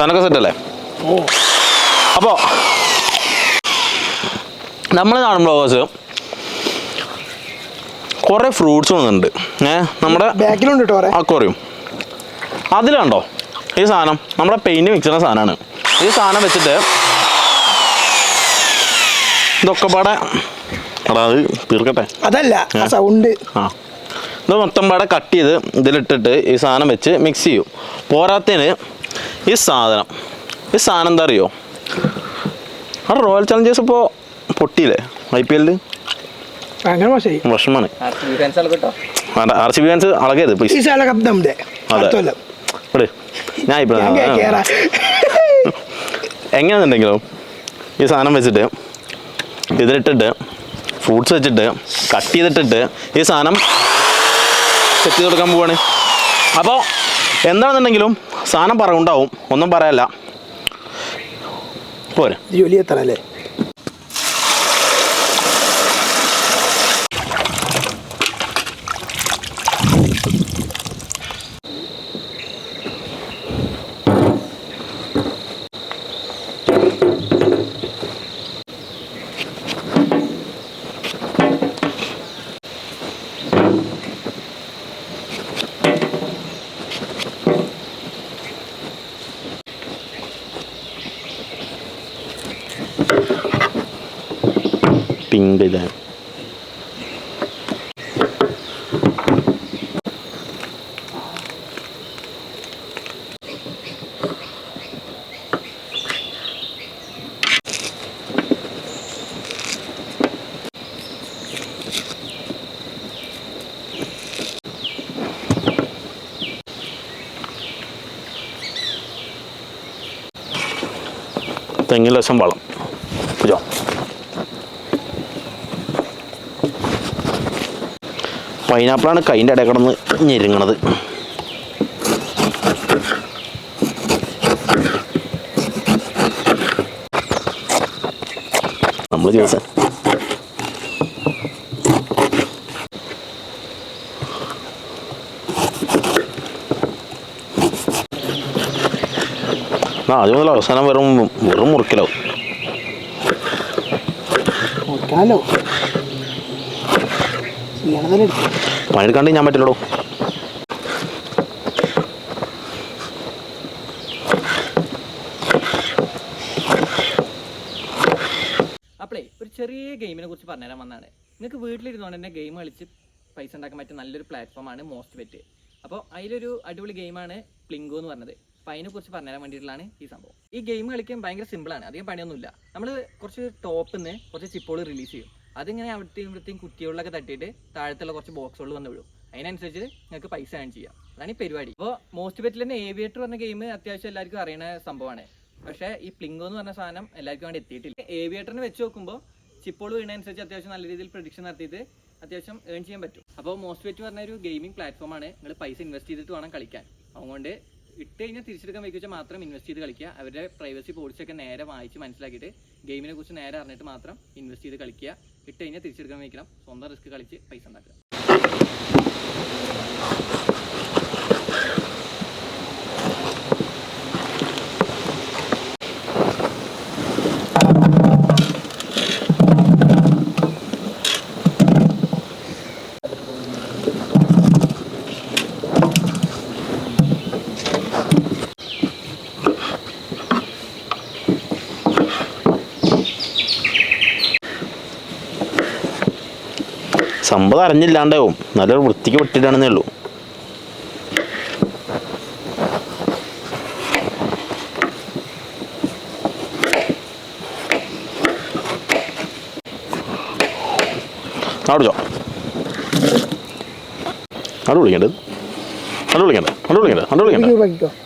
സാധനമൊക്കെ സെറ്റല്ലേ? അപ്പോൾ നമ്മൾ നാടൻ ബ്ലോഗേഴ്സ് കുറേ ഫ്രൂട്ട്സ് വന്നിട്ടുണ്ട്. നമ്മുടെ അക്വേറിയം അതിലുണ്ടോ ഈ സാധനം നമ്മുടെ പെയിൻറ്റ് മിക്സ് ചെയ്യുന്ന സാധനമാണ്. ഈ സാധനം വെച്ചിട്ട് ഇതൊക്കെ പാടെ അത് തീർക്കട്ടെ, അതല്ല സൗണ്ട്. ഇത് മൊത്തം പാടെ കട്ട് ചെയ്ത് ഇതിലിട്ടിട്ട് ഈ സാധനം വെച്ച് മിക്സ് ചെയ്യും. പോരാത്തതിന് ഈ സാധനം എന്താ അറിയോ, അവിടെ റോയൽ ചലഞ്ചേഴ്സ് ഇപ്പോൾ പൊട്ടിയില്ലേ IPL വിഷമാണ്. RCB ഫാൻസ് അളകരുത് പ്ലീസ്. അതെ ഞാൻ ഇപ്പോൾ എങ്ങനെയാണെന്നുണ്ടെങ്കിലും ഈ സാധനം വെച്ചിട്ട് ഇതിലിട്ടിട്ട് ഫ്രൂട്ട്സ് വെച്ചിട്ട് കട്ട് ചെയ്തിട്ടിട്ട് ഈ സാധനം സെറ്റ് ചെയ്ത് കൊടുക്കാൻ പോവാണ്. അപ്പോൾ എന്താണെന്നുണ്ടെങ്കിലും സാധനം പറവുണ്ടാവും, ഒന്നും പറയാല്ല. പോരെ ജോലി എത്തണല്ലേ? പിങ്ക് ഇല്ല തെങ്ങിൽ വശം വളം പൂജോ. പൈനാപ്പിളാണ് കൈൻ്റെ ഇടയിൽ കിടന്ന് ഞെരുങ്ങണത്. നമ്മൾ ദിവസം ആദ്യം മുതൽ അവസാനം വെറും മുറിക്കലാവും. പണിയെടുക്കാണ്ട് ഞാൻ പറ്റില്ലടോ. അപ്പോഴേ ഒരു ചെറിയ ഗെയിമിനെ കുറിച്ച് പറഞ്ഞുതരാൻ വന്നതാണ്. നിങ്ങൾക്ക് വീട്ടിലിരുന്നുകൊണ്ട് തന്നെ ഗെയിം കളിച്ച് പൈസ ഉണ്ടാക്കാൻ പറ്റിയ നല്ലൊരു പ്ലാറ്റ്ഫോമാണ് മോസ്റ്റ് ബെറ്റ്. അപ്പോൾ അതിലൊരു അടിപൊളി ഗെയിമാണ് പ്ലിങ്കോ എന്ന് പറഞ്ഞത്. അപ്പോൾ അതിനെക്കുറിച്ച് പറഞ്ഞുതരാൻ വേണ്ടിയിട്ടുള്ളതാണ് ഈ സംഭവം. ഈ ഗെയിം കളിക്കാൻ ഭയങ്കര സിമ്പിളാണ്, അധികം പണിയൊന്നുമില്ല. നമ്മൾ കുറച്ച് ടോപ്പിൽ നിന്ന് കുറച്ച് ചിപ്പുകൾ റിലീസ് ചെയ്യും. അതിങ്ങനെ അവിടുത്തെയും കുറ്റികളിലൊക്കെ തട്ടിയിട്ട് താഴത്തുള്ള കുറച്ച് ബോക്സുകൾ വന്ന് വിടും. അതിനനുസരിച്ച് നിങ്ങൾക്ക് പൈസ ഏൺ ചെയ്യാം. അതാണ് ഈ പരിപാടി. അപ്പോൾ മോസ്റ്റ് ബെറ്റിൽ തന്നെ ഏവിയേറ്റർ പറഞ്ഞ ഗെയിം അത്യാവശ്യം എല്ലാവർക്കും അറിയുന്ന സംഭവമാണ്. പക്ഷേ ഈ പ്ലിങ്കോ എന്ന് പറഞ്ഞ സാധനം എല്ലാവർക്കും വേണ്ടി എത്തിയിട്ടില്ല. ഏവിയേറ്ററിനെ വെച്ച് നോക്കുമ്പോൾ ചിപ്പോൾ വീണനുസരിച്ച് അത്യാവശ്യം നല്ല രീതിയിൽ പ്രഡിക്ഷൻ നടത്തിയിട്ട് അത്യാവശ്യം ഏൺ ചെയ്യാൻ പറ്റും. അപ്പോൾ മോസ്റ്റ് ബെറ്റ് പറഞ്ഞ ഒരു ഗെയിമിംഗ് പ്ലാറ്റ്ഫോമാണ്. നിങ്ങൾ പൈസ ഇൻവെസ്റ്റ് ചെയ്തിട്ട് വേണം കളിക്കാൻ. അതുകൊണ്ട് ഇട്ട് കഴിഞ്ഞാൽ തിരിച്ചെടുക്കാൻ വയ്ക്കുവെച്ചാൽ മാത്രം ഇൻവെസ്റ്റ് ചെയ്ത് കളിക്കുക. അവരുടെ പ്രൈവസി പോളിസിയൊക്കെ നേരെ വായിച്ച് മനസ്സിലാക്കിയിട്ട് ഗെയിമിനെ കുറിച്ച് നേരെ അറിഞ്ഞിട്ട് മാത്രം ഇൻവെസ്റ്റ് ചെയ്ത് കളിക്കുക. ഇട്ട് കഴിഞ്ഞാൽ തിരിച്ചെടുക്കാൻ വയ്ക്കണം. സ്വന്തം റിസ്ക് കളിച്ച് പൈസ ഉണ്ടാക്കുക. സംഭവം അറിഞ്ഞില്ലാണ്ടാവും, നല്ലൊരു വൃത്തിക്ക് വിട്ടിട്ടാണെന്നേ ഉള്ളൂ. അവിടെ വിളിക്കേണ്ടത് അവിടെ വിളിക്കേണ്ടത് അവിടെ വിളിക്കേണ്ടത് അവിടെ വിളിക്കേണ്ടത്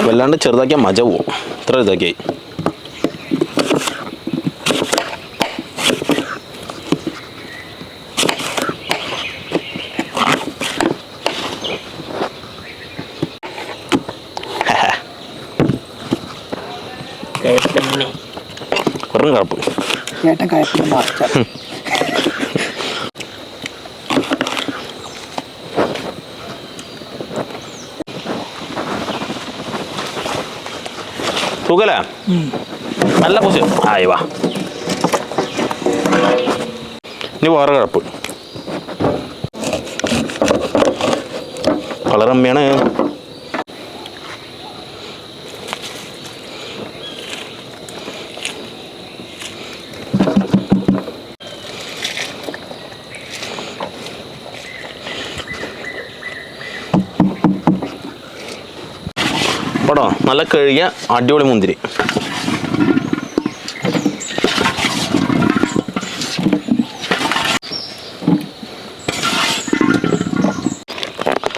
വല്ലാണ്ട് ചെറുതാക്കിയാൽ മജ പോവും. ഇത്ര ഇതാക്കിയായി. വെറും കറുപ്പ്. ചേട്ടൻ കയപ്പിന് മാറ്റ സുഖല്ലേ? നല്ല പൂച്ച. ആയി വാ. ഇനി വേറെ കറുപ്പ്. കളർ അമ്മയാണ്. കേട്ടോ, നല്ല കഴുകിയ അടിപൊളി മുന്തിരി.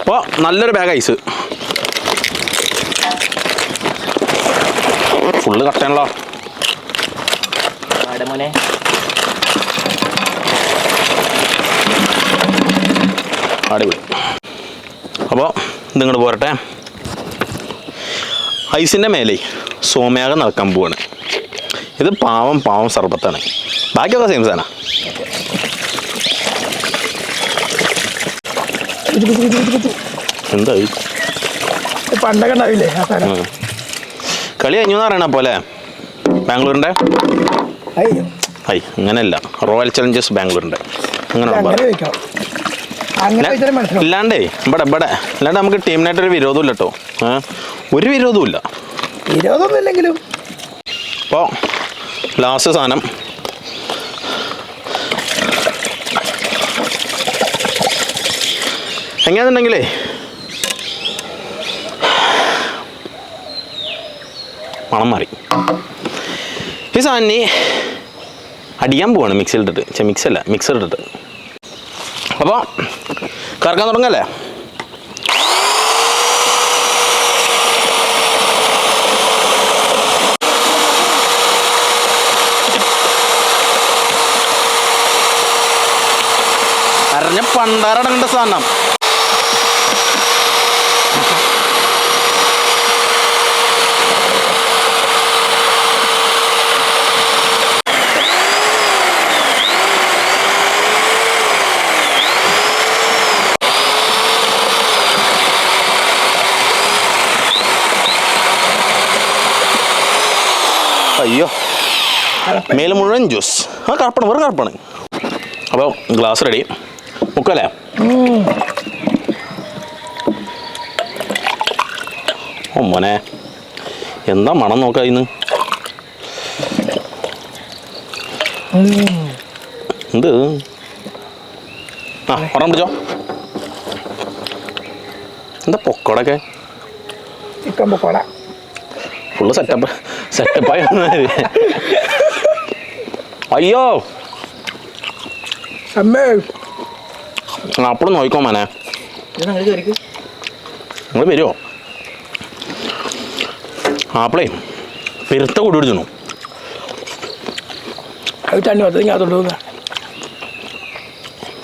അപ്പോൾ നല്ലൊരു ബാഗ് ഐസ്. ഫുള്ള് കട്ടയാണല്ലോ. മോനെ അടിപൊളി. അപ്പോൾ ഇതിങ്ങോട്ട് പോരട്ടെ. ഐസിൻ്റെ മേലെ സോമയാഗം നടക്കാൻ പോവാണ്. ഇത് പാവം സർബത്താണ്. ബാക്കിയൊക്കെ സെയിം സാധനം. എന്താ പണ്ടൊക്കെ ഉണ്ടാവില്ലേ ആ സാധനം? കളി കഴിഞ്ഞു പറയണ പോലെ ബാംഗ്ലൂരിൻ്റെ അയ്യോ അങ്ങനെയല്ല, റോയൽ ചലഞ്ചേഴ്സ് ബാംഗ്ലൂരിൻ്റെ അങ്ങനെ അങ്ങനെ ചോദിക്കാം. അങ്ങനെ ചോദിച്ചാലും മനസ്സിലാവും. ഇല്ലാണ്ടേ ഇവിടെ അല്ലാണ്ട് നമുക്ക് ടീമിനായിട്ടൊരു വിരോധം ഇല്ല കേട്ടോ. ഒരു വിരോധവും ഇല്ല. വിരോധമൊന്നും ഇല്ലെങ്കിലും അപ്പോൾ ലാസ്റ്റ് സാധനം എങ്ങനെയാണെന്നുണ്ടെങ്കിലേ മണം മാറി. ഈ സാധനം അടിക്കാൻ പോവാണ് മിക്സിയിലിട്ടിട്ട്. മിക്സർ ഇട്ടിട്ട്. അപ്പോൾ കറക്കാൻ തുടങ്ങല്ലേ? അറിഞ്ഞ പണ്ടാരടങ്ങേണ്ട സാധനം. അയ്യോ, മേലെ മുഴുവൻ ജ്യൂസ്. കറുപ്പാണ്, വെറും കറുപ്പാണ്. അപ്പോൾ ഗ്ലാസ് റെഡി. മുക്കല്ലേ? ഓ മോനെ, എന്താ മണം നോക്കാം ഇന്ന്. എന്ത് ഒരെണ്ണം പിടിച്ചോ. എന്താ പൊക്കോടൊക്കെ? ചിക്കൻ പൊക്കോട ഫുള്ള് സെറ്റപ്പായി. അയ്യോ അമ്മേ, അപ്പോഴും നോക്കിക്കോ മോനെ. നിങ്ങൾ വരുമോ? ആപ്പിളേ പെരുത്ത കൂടി പിടിച്ചു. അത് തണ്ണി പത്ത് അതുകൊണ്ട്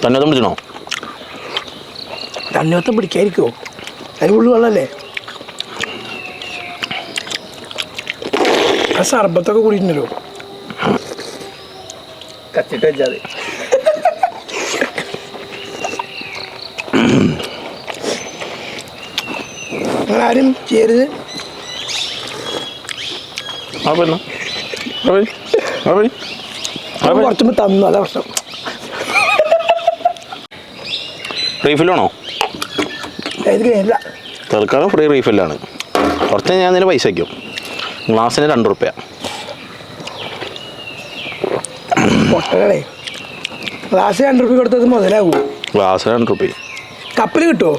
തന്നെത്തും പിടിച്ചണോ? തണ്ണിമത്തം പിടിക്കാതിരിക്കുമോ? അതിന് ഉള്ളു വെള്ളമല്ലേ? ആ സർബത്തൊക്കെ കുടിയിട്ടുണ്ടല്ലോ. കച്ചിട്ട് വെച്ചാൽ ആരും ചെയ്യരുത്. കുറച്ചുമ്പോ തന്നു, അതാ പ്രശ്നം. റീഫില്ലാണോ? ഇല്ല, തൽക്കാലം ഫ്രീ റീഫില്ലാണ്. കുറച്ച് ഞാൻ അതിന് പൈസ വയ്ക്കും. ഗ്ലാസ്സിന് 2 റുപ്യ. പൊട്ടകളെ ഗ്ലാസ് 2 റുപ്യ കൊടുത്തത് മുതലാകൂ. ഗ്ലാസ് 2 റുപ്യ. കപ്പിൽ കിട്ടുമോ?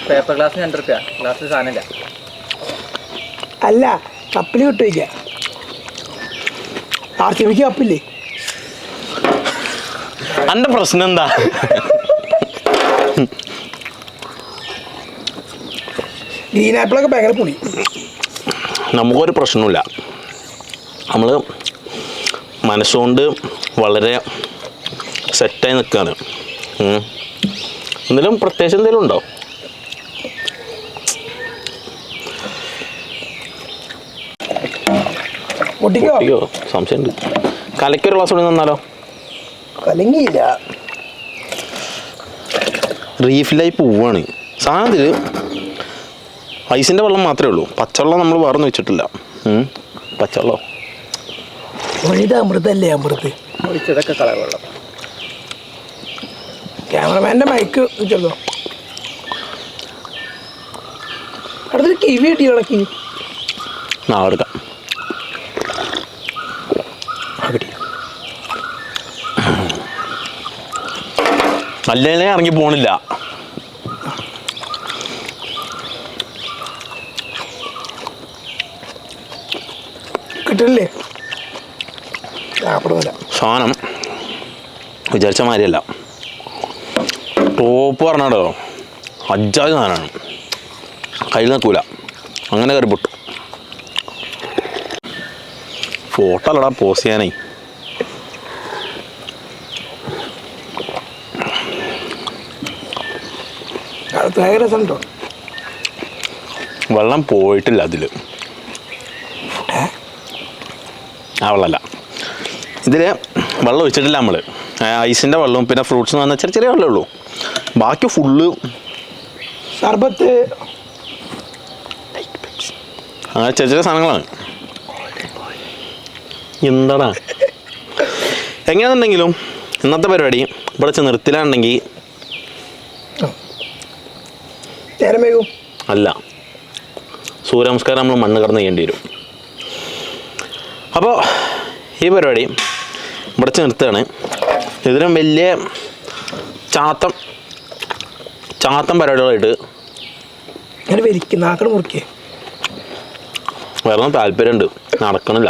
പേപ്പർ ഗ്ലാസ് 2 റുപ്യ. ഗ്ലാസ് സാധനമില്ല. അല്ല, കപ്പിൽ കിട്ടുമില്ല. ആർസിബിക്ക് കപ്പില്ലേ? എൻ്റെ പ്രശ്നം എന്താ? ഗ്രീൻ ആപ്പിളൊക്കെ ഭയങ്കര പുളി. നമുക്കൊരു പ്രശ്നമില്ല. നമ്മൾ മനസ്സുകൊണ്ട് വളരെ സെറ്റായി നിൽക്കുകയാണ്. എന്തെങ്കിലും പ്രത്യേകിച്ച് എന്തെങ്കിലും ഉണ്ടോ? പൊട്ടിക്കോ അയ്യോ സംശയമുണ്ട്. കലയ്ക്കൊരു ഗ്ലാസ് കൂടി തന്നാലോ? കലങ്ങിയില്ല. റീഫില്ലായി പോവാണ് സാധനത്തിൽ. ഐസിൻ്റെ വെള്ളം മാത്രമേ ഉള്ളൂ, പച്ചവെള്ളം നമ്മൾ വേറൊന്നും വെച്ചിട്ടില്ല. പച്ചവെള്ളം ഇത് അമൃതല്ലേ? അമൃത് ഒഴിച്ചതൊക്കെ കളർ വെള്ളം. ക്യാമറമാൻ്റെ മൈക്ക് വെച്ചോ. അടുത്തൊരു കിവി കിട്ടിയോ? കിവി നാളെ എടുക്കാം. അല്ലേ ഇറങ്ങി പോണില്ല. കിട്ടില്ലേ? സാധനം വിചാരിച്ച മാതിരിയല്ല. ടോപ്പ് പറഞ്ഞാടോ അജ്ജാതി സാധനമാണ്, കയ്യിൽ നിൽക്കൂല. അങ്ങനെ കയറി പൊട്ടു. ഫോട്ടോ അല്ലടാ പോസ്റ്റ് ചെയ്യാനേ. രസമുണ്ടോ? വെള്ളം പോയിട്ടില്ല അതിൽ. ആ വെള്ളമല്ല ഇതിൽ, വെള്ളം ഒഴിച്ചിട്ടില്ല നമ്മൾ. ഐസിൻ്റെ വെള്ളവും പിന്നെ ഫ്രൂട്ട്സ് എന്ന് പറഞ്ഞാൽ ചെറിയ ചെറിയ വെള്ളമേ ഉള്ളൂ. ബാക്കി ഫുള്ള് സർബത്ത് അങ്ങനെ ചെറിയ ചെറിയ സാധനങ്ങളാണ്. എന്താടാ എങ്ങനെയാണെന്നുണ്ടെങ്കിലും ഇന്നത്തെ പരിപാടി ഇവിടെ വെച്ച് നിർത്തിലാണെങ്കിൽ അല്ല, സൂര്യനമസ്കാരം നമ്മൾ മണ്ണ് കടന്ന് ചെയ്യേണ്ടി വരും. അപ്പോൾ ഈ പരിപാടി ഇവിടെ വെച്ച് നിർത്തുകയാണ്. ഇതിനും വലിയ ചാത്തം പരിപാടികളായിട്ട് വേറെ താല്പര്യമുണ്ട്, നടക്കണില്ല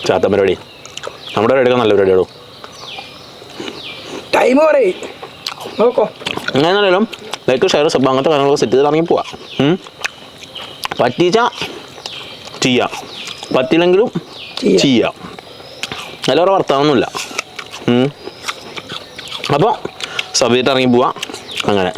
ചാത്തം പരിപാടി. നമ്മുടെ പരിപാടിയൊക്കെ നല്ല പരിപാടിയാണോ? ടൈം പറയും നോക്കോ. എങ്ങനെയാണെങ്കിലും ലൈക്ക് ഷെയർ സബ് അങ്ങനത്തെ കാര്യങ്ങളൊക്കെ സെറ്റ് ചെയ്ത് ഇറങ്ങി പോവാം. പറ്റിച്ചാൽ ചെയ്യാം, പറ്റില്ലെങ്കിലും ചെയ്യാം. അതിലേറെ വർത്താനൊന്നുമില്ല. അപ്പോൾ സബ് ചെയ്തിട്ട് ഇറങ്ങി പോവാം. അങ്ങനെ